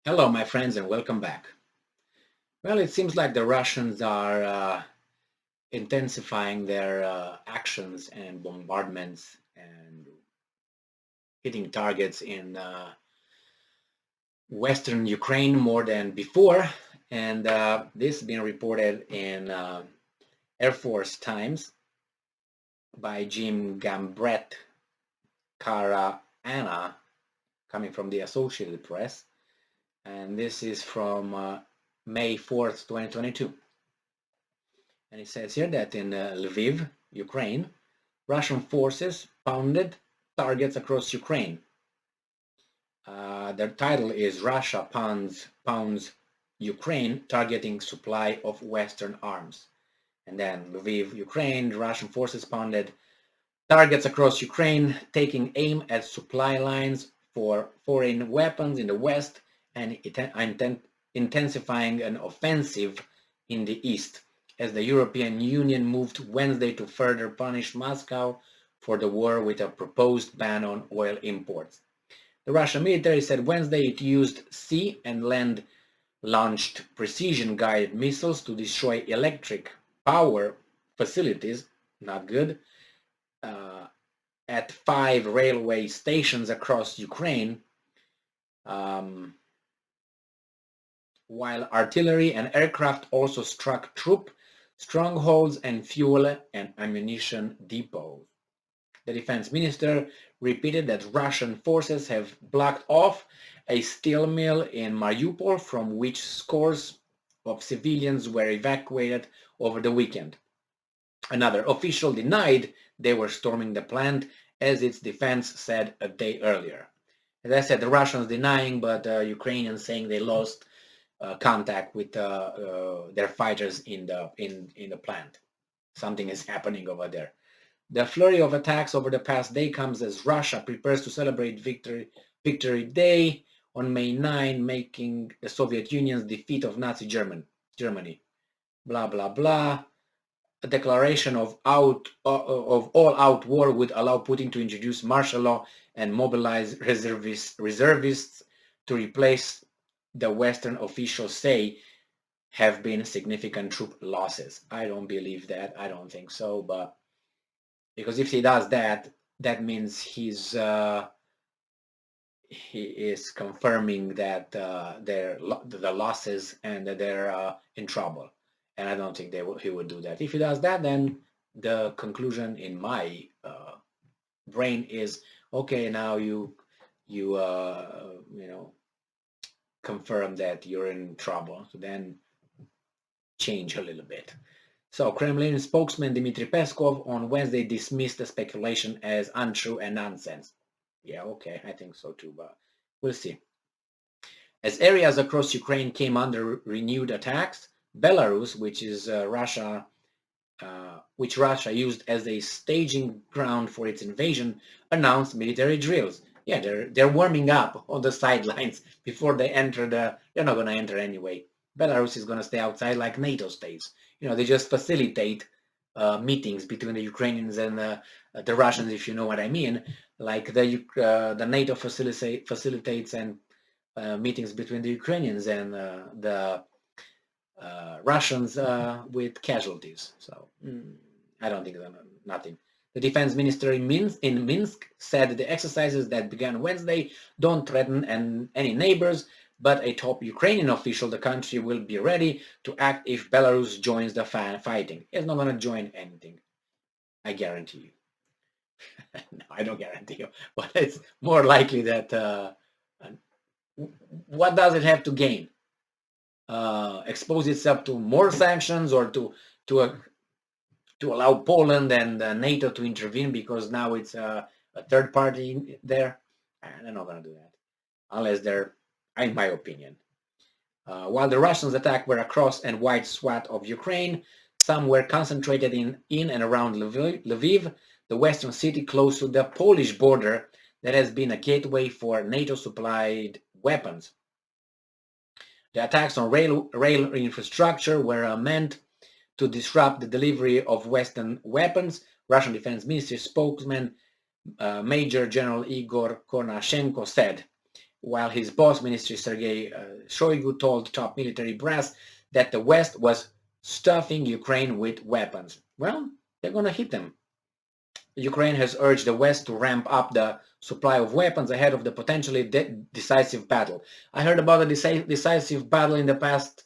Hello, my friends, and welcome back. Well, it seems like the Russians are intensifying their actions and bombardments and hitting targets in Western Ukraine more than before. And this has been reported in Air Force Times by Jim Gambret Kara Anna, coming from the Associated Press. And this is from May 4th, 2022. And it says here that in Lviv, Ukraine, Russian forces pounded targets across Ukraine. Their title is Russia pounds Ukraine, targeting supply of Western arms. And then Lviv, Ukraine, Russian forces pounded targets across Ukraine, taking aim at supply lines for foreign weapons in the west and intensifying an offensive in the east, as the European Union moved Wednesday to further punish Moscow for the war with a proposed ban on oil imports. The Russian military said Wednesday it used sea and land-launched precision-guided missiles to destroy electric power facilities, not good, at 5 railway stations across Ukraine, while artillery and aircraft also struck troop strongholds and fuel and ammunition depots. The defense minister repeated that Russian forces have blocked off a steel mill in Mariupol from which scores of civilians were evacuated over the weekend. Another official denied they were storming the plant, as its defense said a day earlier. As I said, the Russians denying, but Ukrainians saying they lost contact with their fighters in the plant. Something is happening over there. The flurry of attacks over the past day comes as Russia prepares to celebrate Victory Day on May 9, making the Soviet Union's defeat of Nazi Germany. Blah blah blah. A declaration of all-out war would allow Putin to introduce martial law and mobilize reservists to replace the Western officials say have been significant troop losses. I don't believe that. I don't think so. But because if he does that, that means he is confirming that the losses and that they're in trouble. And I don't think he would do that. If he does that, then the conclusion in my brain is okay. Now you confirm that you're in trouble. So then change a little bit. So Kremlin spokesman Dmitry Peskov on Wednesday dismissed the speculation as untrue and nonsense. Yeah, okay, I think so too, but we'll see. As areas across Ukraine came under renewed attacks, Belarus, which Russia used as a staging ground for its invasion, announced military drills. Yeah, they're warming up on the sidelines before they enter they're not going to enter anyway. Belarus is going to stay outside like NATO states. They just facilitate meetings between the Ukrainians and the Russians, if you know what I mean. Like the NATO facilitates and meetings between the Ukrainians and the Russians with casualties. So I don't think nothing. The defense minister in Minsk said the exercises that began Wednesday don't threaten any neighbors, but a top Ukrainian official, the country will be ready to act if Belarus joins the fighting. It's not going to join anything. I guarantee you. No, I don't guarantee you, but it's more likely that what does it have to gain? Expose itself to more sanctions or to allow Poland and NATO to intervene because now it's a third party there? They're not going to do that unless they're, in my opinion. While the Russians' attack were across a wide swath of Ukraine, some were concentrated in and around Lviv, the western city close to the Polish border that has been a gateway for NATO-supplied weapons. The attacks on rail infrastructure were meant to disrupt the delivery of Western weapons, Russian Defense Ministry spokesman Major General Igor Konashenko said. while his boss, Minister Sergei Shoigu, told top military brass that the West was stuffing Ukraine with weapons. Well, they're going to hit them. Ukraine has urged the West to ramp up the supply of weapons ahead of the potentially decisive battle. I heard about the decisive battle in the past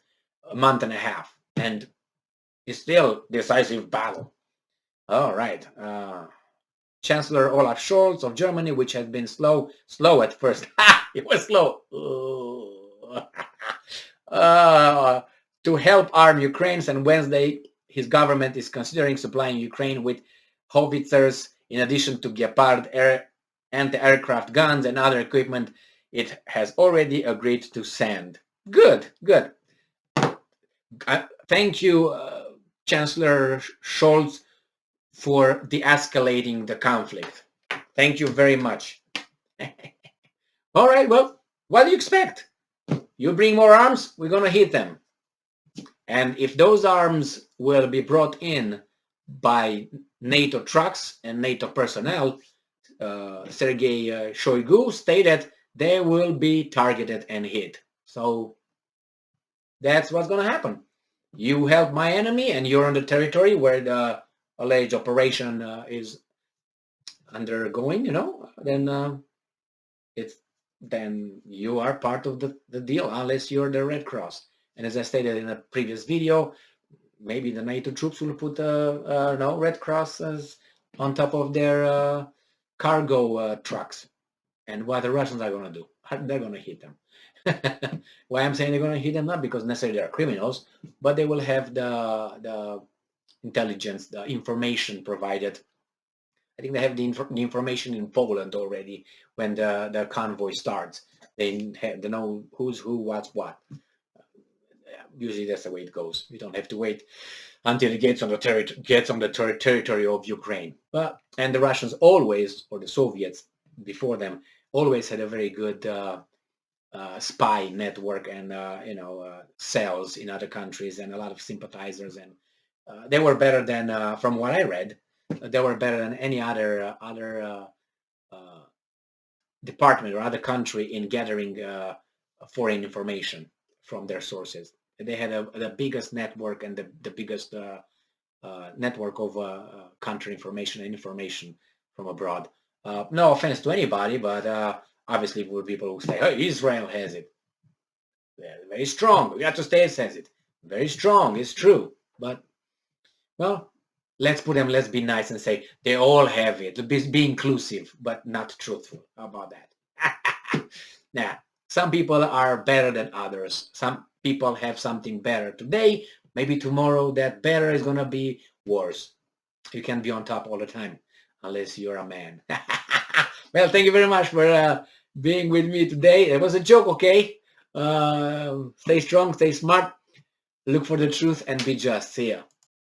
month and a half, and it's still decisive battle. All right. Chancellor Olaf Scholz of Germany, which had been slow at first. It was slow. To help arm Ukraine, and Wednesday his government is considering supplying Ukraine with howitzers in addition to Gepard anti-aircraft guns and other equipment it has already agreed to send. Good. Thank you, Chancellor Scholz, for de-escalating the conflict. Thank you very much. All right, well, what do you expect? You bring more arms, we're going to hit them. And if those arms will be brought in by NATO trucks and NATO personnel, Sergei Shoigu stated they will be targeted and hit. So that's what's going to happen. You help my enemy and you're on the territory where the alleged operation is undergoing, then you are part of the deal, unless you're the Red Cross. And as I stated in a previous video, maybe the NATO troops will put Red Crosses on top of their cargo trucks. And what the Russians are going to do, they're going to hit them. Why I'm saying they're going to hit them, not because necessarily they're criminals, but they will have the intelligence, the information provided. I think they have the information in Poland already when the convoy starts. They know who's who, what's what. Usually that's the way it goes. You don't have to wait until it gets on the territory of Ukraine. And the Russians always, or the Soviets before them, always had a very good spy network and cells in other countries and a lot of sympathizers, and they were better than, from what I read, they were better than any other department or other country in gathering foreign information from their sources. They had the biggest network and the biggest network of country information and information from abroad. No offense to anybody, but obviously for people who say, hey, Israel has it. They're very strong. The United States has it. Very strong. It's true. But, well, let's be nice and say they all have it. Be inclusive, but not truthful. How about that? Now, some people are better than others. Some people have something better today. Maybe tomorrow that better is going to be worse. You can't be on top all the time unless you're a man. Well, thank you very much for being with me today. It was a joke, okay? Stay strong, stay smart, look for the truth, and be just. See ya.